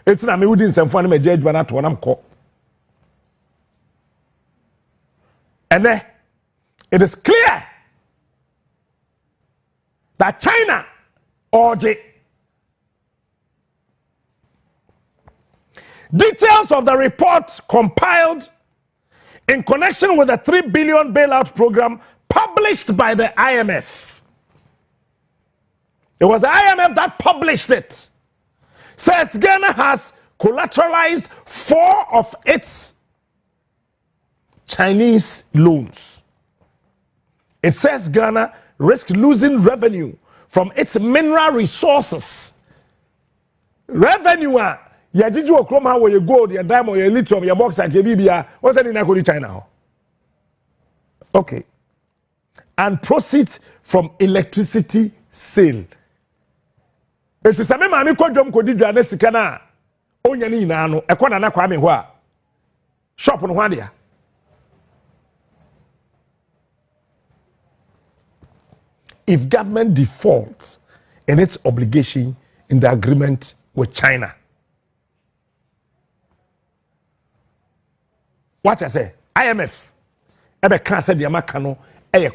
Etina me wudi nsemfo na me je adwa na to nam ko. And then it is clear that China orgy. Details of the report compiled in connection with the 3 billion bailout program published by the IMF. It was the IMF that published it. Says Ghana has collateralized 4 of its Chinese loans. It says Ghana risks losing revenue from its mineral resources. Revenue, yajiju okroma wo ye gold, ye diamond, ye lithium, ye bauxite, ye bibia. What's that in Akodi China? Okay. And proceeds from electricity sale. It is a me mami kwadwom kodi dwane sika na onya ni nyina no ekona na kwa me ho a shop no ho dia. If government defaults in its obligation in the agreement with China, what I say, IMF, ebe kan say the amakano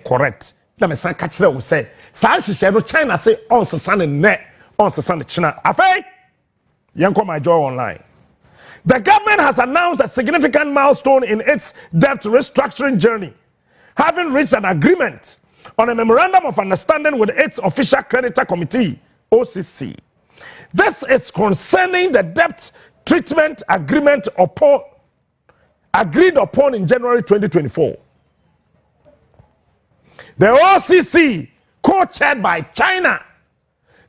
correct. Na me san ka kire wo say, sa hihye no China say on sesa ne ne, on sesa ne China. Afei, yenko my joy online. The government has announced a significant milestone in its debt restructuring journey, having reached an agreement on a memorandum of understanding with its official creditor committee, OCC. This is concerning the debt treatment agreement agreed upon in January 2024. The OCC, co-chaired by China.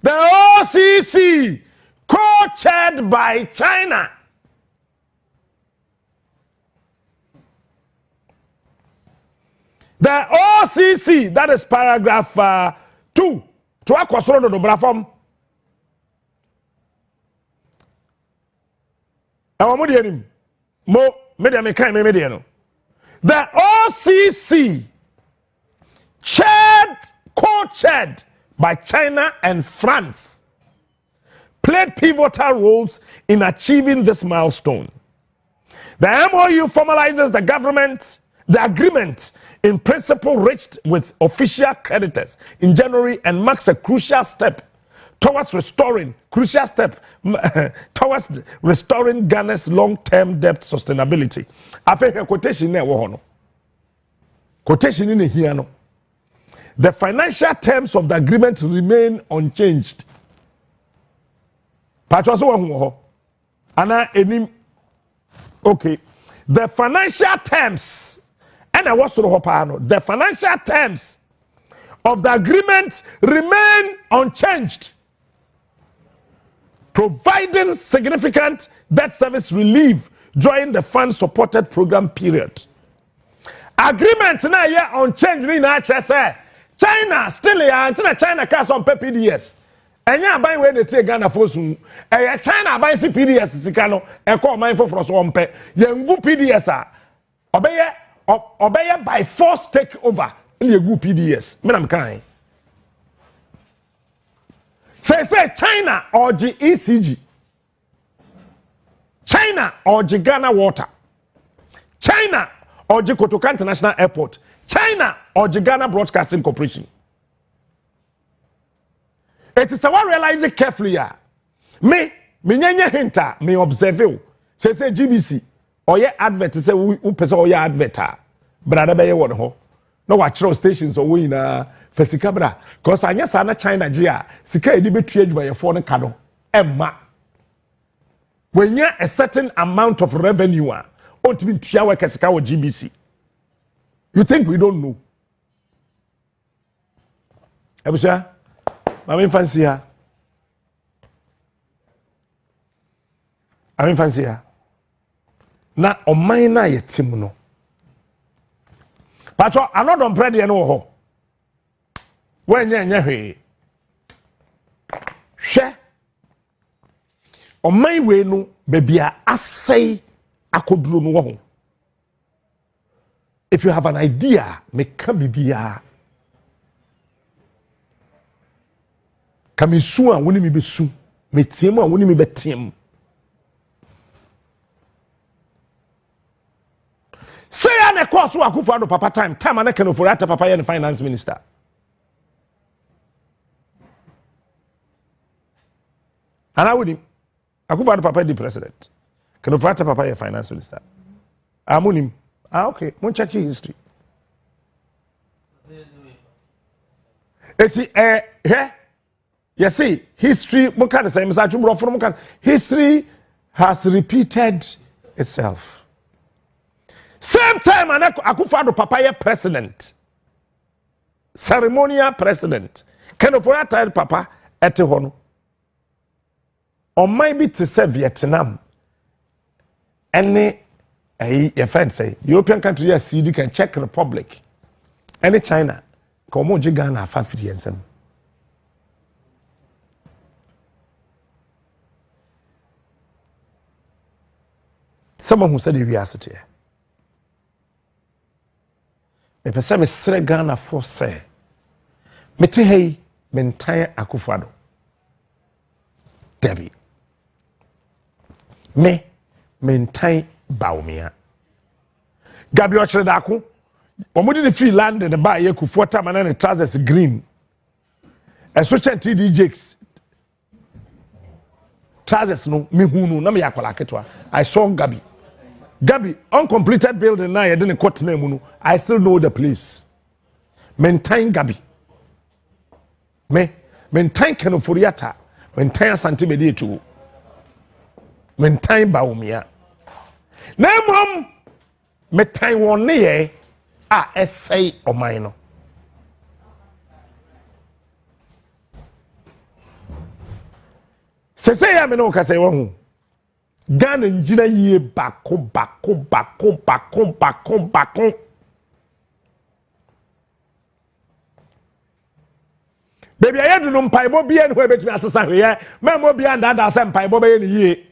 The OCC, co-chaired by China. The OCC, that is paragraph 2. To a control of the brafom. The OCC, co-chaired by China and France, played pivotal roles in achieving this milestone. The MOU formalizes the agreement in principle reached with official creditors in January and marks a crucial step towards restoring Ghana's long-term debt sustainability. I think a quotation there quotation in here no. The financial terms of the agreement remain unchanged. Okay. The financial terms, and I was the financial terms of the agreement remain unchanged, providing significant debt service relief during the fund-supported program period. Agreement now yeah unchanged in say China still here until China cash on PDS. enya aban we dey take Ghana for sun China aban si PDS sika no e call man for so ompe yengu PDS a obeye by force takeover in yengu PDS me nam kan say China or ECG China or Ghana Water China or Kotoka International Airport China or Ghana Broadcasting Corporation. It is our realizing carefully. Me nyanya hinta me observe say GBC or ye advert say who person or ye adverta brother be ye won ho no wa chiro stations or we na Fiscal bra cause anya sa na China gia sika edi betu adwuma ye fo no ka no emma when you a certain amount of revenue on to be tua we sika wo GBC. You think we don't know? Abusha I'm fancy her. I'm fancy her. Na o mine na yetim no. Patro another bread ye no ho. When ye hwe. Hwe. O mine we no bebia asai akoduro no ho. If you have an idea, make bibia. Kamisu a woni mi besu metiem a woni mi betiem say an e course Akufo-Addo papa time an ken oforiata papa ye finance minister ana woni Akufo-Addo papa di president ken oforiata papa ye finance minister amunim okay mon check history eti he you see, history, history has repeated itself. Same time, Akufo-Addo papa president, ceremonial president. Can of tired papa at hono. Or maybe to say Vietnam. Any your friend say European country yes, you can Czech Republic. Any China, come on, Ghana 5 years. Someone who said the reality. Me pese me sere Ghana for say. Me te hey me entire Akufo-Addo. Debbie. Me entire Baumia. Gabi ochre dako. Omudi the free land in the bar ye Kufuor man and the trousers green. A switch and TD Jakes. Trousers no me hunu na me yakola ketwa. I saw Gabi, uncompleted building now, I didn't quote name. I still know the place. Maintain Gabi. Maintain Kenofuriata. Maintain Santimedi too. Maintain Baumia. Name home. Maintain one near. Essay or minor. Say, I mean, okay, say one. Ghana njina ye bako. Baby I do no mpaibo bia no betimi asesa hwe memo bia ndada se mpaibo be ye ye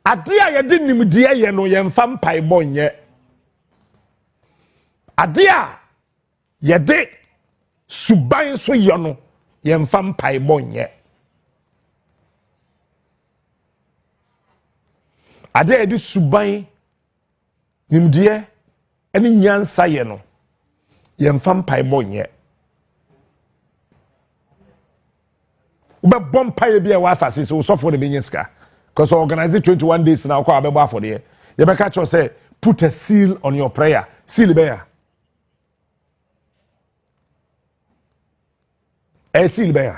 ade a ye de nimdie ye no ye mfa mpaibo nye ade a ye de suban so ye no ye mfa mpaibo nye ade a di suban nimdie eni nyansa ye no ye mfa mpaibo nye ube bompaye bi e wasase so so for the binyeska because organize 21 days now kwa abeba for there you be catch us say put a seal on your prayer seal be a seal be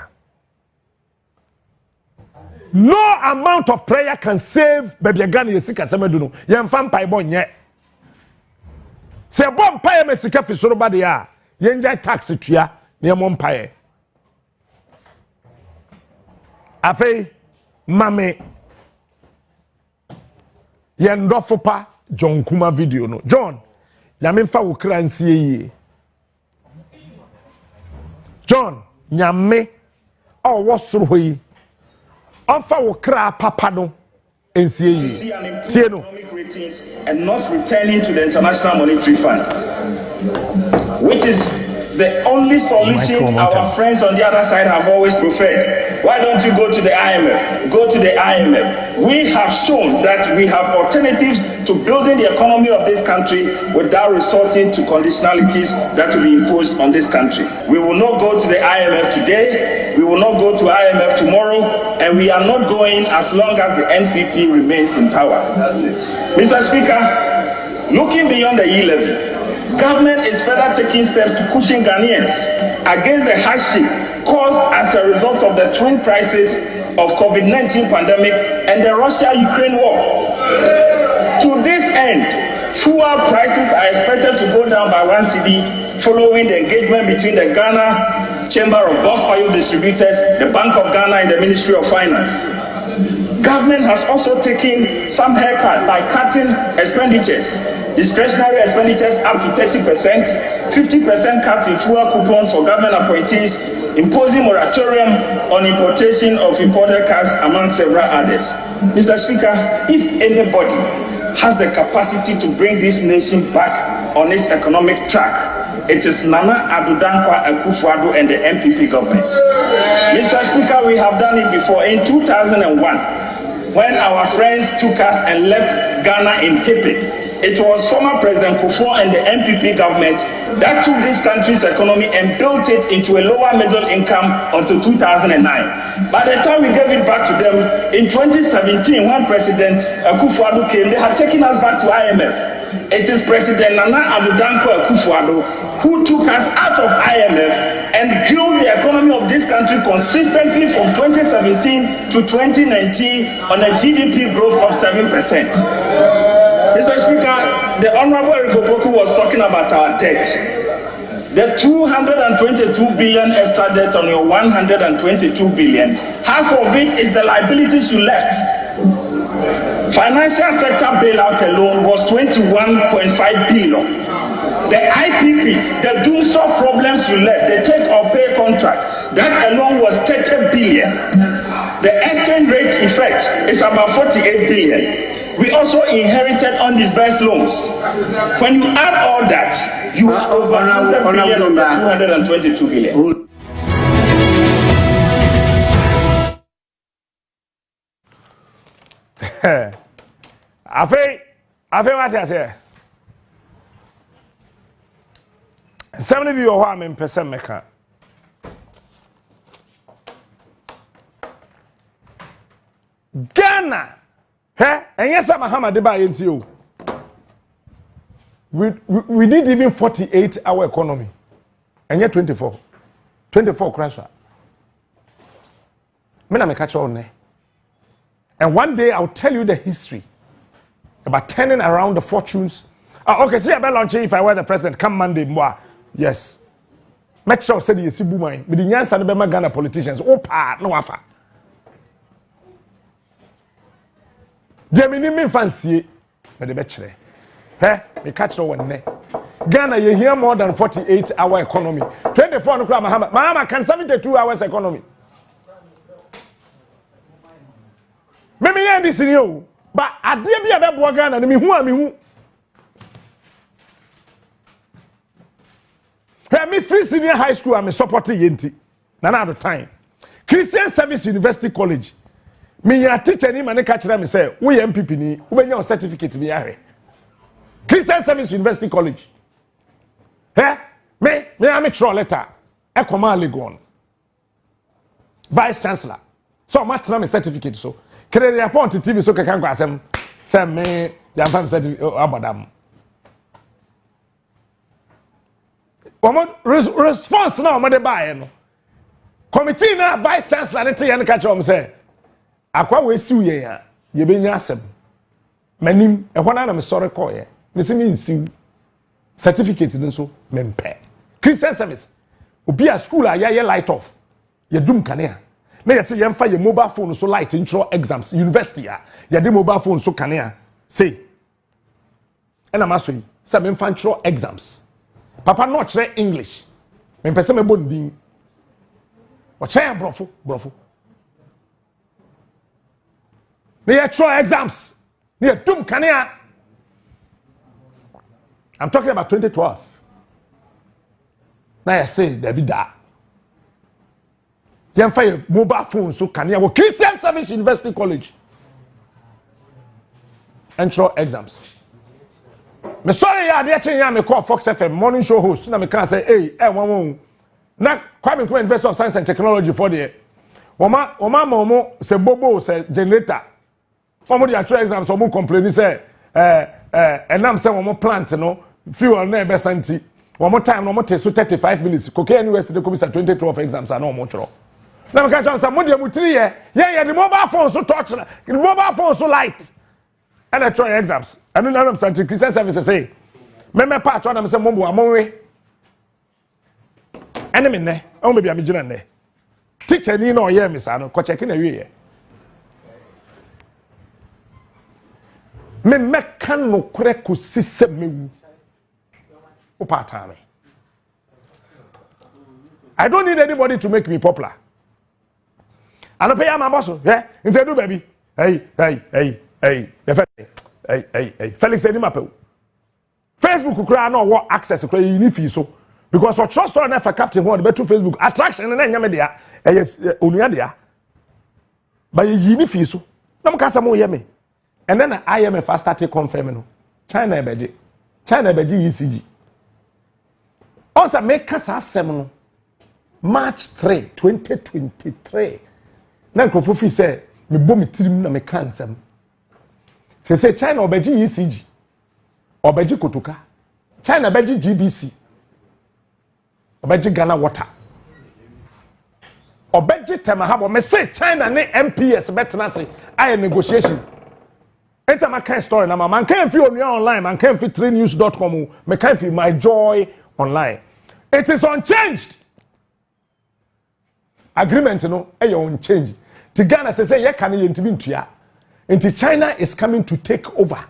no amount of prayer can save baby Ghana yesika semedu no ye mfa mpai bo nye se bompaye mesika fi soro ba de a ye nja tax tua ne mo mpaye afei mame yendofopa John Kuma video no John yame mfa wo kra nsie yi John nyame a wo soro ho yi onfa wo kra papa no ensie yi tie no and not returning to the International Monetary Fund, which is the only solution our friends on the other side have always preferred. Why don't you go to the IMF? Go to the IMF. We have shown that we have alternatives to building the economy of this country without resorting to conditionalities that will be imposed on this country. We will not go to the IMF today. We will not go to IMF tomorrow, and we are not going as long as the NPP remains in power. Mr. Speaker, looking beyond the e-levy, government is further taking steps to cushion Ghanaians against the hardship caused as a result of the twin crisis of COVID-19 pandemic and the Russia-Ukraine war. To this end, fuel prices are expected to go down by 1 cedi following the engagement between the Ghana Chamber of Bulk Oil Distributors, the Bank of Ghana, and the Ministry of Finance. Government has also taken some haircut by cutting expenditures, discretionary expenditures up to 30%, 50% cut in fuel coupons for government appointees, imposing moratorium on importation of imported cars, among several others. Mr. Speaker, if anybody has the capacity to bring this nation back on its economic track, it is Nana Addo Dankwa Akufo-Addo and the MPP government. Mr. Speaker, we have done it before. In 2001, when our friends took us and left Ghana in Hippic, it was former President Kufuor and the MPP government that took this country's economy and built it into a lower middle income until 2009. By the time we gave it back to them in 2017, when President Akufo-Addo came, they had taken us back to IMF. It is President Nana Addo Dankwa Akufo-Addo who took us out of IMF and grew the economy of this country consistently from 2017 to 2019 on a GDP growth of 7%. Mr. Speaker, the Honorable Erikopoku was talking about our debt. The 222 billion extra debt on your 122 billion, half of it is the liabilities you left. Financial sector bailout alone was 21.5 billion. The IPPs, the doom-solve problems you left, the take-or-pay contract, that alone was 30 billion. The exchange rate effect is about 48 billion. We also inherited undisbursed loans. When you add all that, you are over 100 billion of the 222 billion. Afei what I say? Somebody be your harm in person maker. Ghana, and yes, I'm a hammer de buy into you. We need even 48-hour economy, and yet 24 crash. Men am catch on there. And one day I'll tell you the history about turning around the fortunes. Okay, see, I better launch if I were the president. Come Monday, moi. Yes. Make sure said you see booming. But the Nyansa and Bema Ghana politicians, no offer. Gemini me fancy, but the betchere. Me catch no one ne. Ghana, you hear more than 48-hour economy. 24 no crab, Mahama can 72 hours economy. Maybe I this in you, but I dare be a bad Ghana and me who. Me free senior high school, I'm a supporting Yenti. None at the time. Christian Service University College. Me ya teacher ni mane catch them say, we MPP ni, we your certificate me are. Christian Service University College. Me am a troll letter. E command legon. Vice Chancellor. So much na me certificate so. Kere the appoint TV so can go asem. Say me ya fam certificate abadam. Response now, mother buy no. Committee na Vice Chancellor let you catch on say. Akwa we siu ye ya, ye be nya asem. Manim e hona na me sorry call ye. Me se me nsiu. Certificate nso mempe. Christian Service. Obi a school a ye light off. Ye dum kanea. Na ye say ye mfa ye mobile phone so light intro exams university a. Ye de mobile phone so kanea. Say. And am aso yi, say me mfa intro exams. Papa not share English. Me pese me bon din. ɔkyɛn brɔfo ne yɛ try exams ne yɛ tum kanea. I'm talking about 2012. Now I say David da. Yɛn fa yɛ mobile phone so kanea wɔ Christian Service University College. Entry exams. Me sorry ya de kyen ya me call Fox FM morning show host na me can say hey won na Kwame Nkrumah University of Science and Technology for there. Woma se bobo se generator. Omo de actual exams omo complain say enam say omo plant no fuel na e be santi. Omo time no omo take so 35 minutes. Koke University de ko bisa 2012 exams na omo choro. Na me can tell say mo de mu 3 year yeah the mobile phone so touch the mobile phone so light. And I try exams. I don't know something Christian Services say. Me part one am say mo amonwe. Enemy ne. O me bia me gina ne. Teacher ni na oye me sa no ko check na wie. Me meka no kure ko sise mewu. O part me. I don't need anybody to make me popular. I don't pay my boss. Yeah, instead do baby. Hey. Hey, Felix any mapel. Facebook kura no what access kura you fee so because for trust store na for captain one better Facebook attraction na nyame dia onua dia but you ni fee so na mka say mo ye me and then IMF started confirming no China ebeje ECG also make kasa asem no March 3 2023 na nkofo fi say me bom tirim na me kan nsem. Say China obeji ECG obeji kotoka China obeji GBC obeji Ghana water obeji temahabo me say China ne MPS betena say I negotiation it's my kind story na man can fi onua online man can fi 3news.com me can fi my joy online it is unchanged agreement no e unchanged to Ghana say ye kan ye ntimi ntua. And China is coming to take over.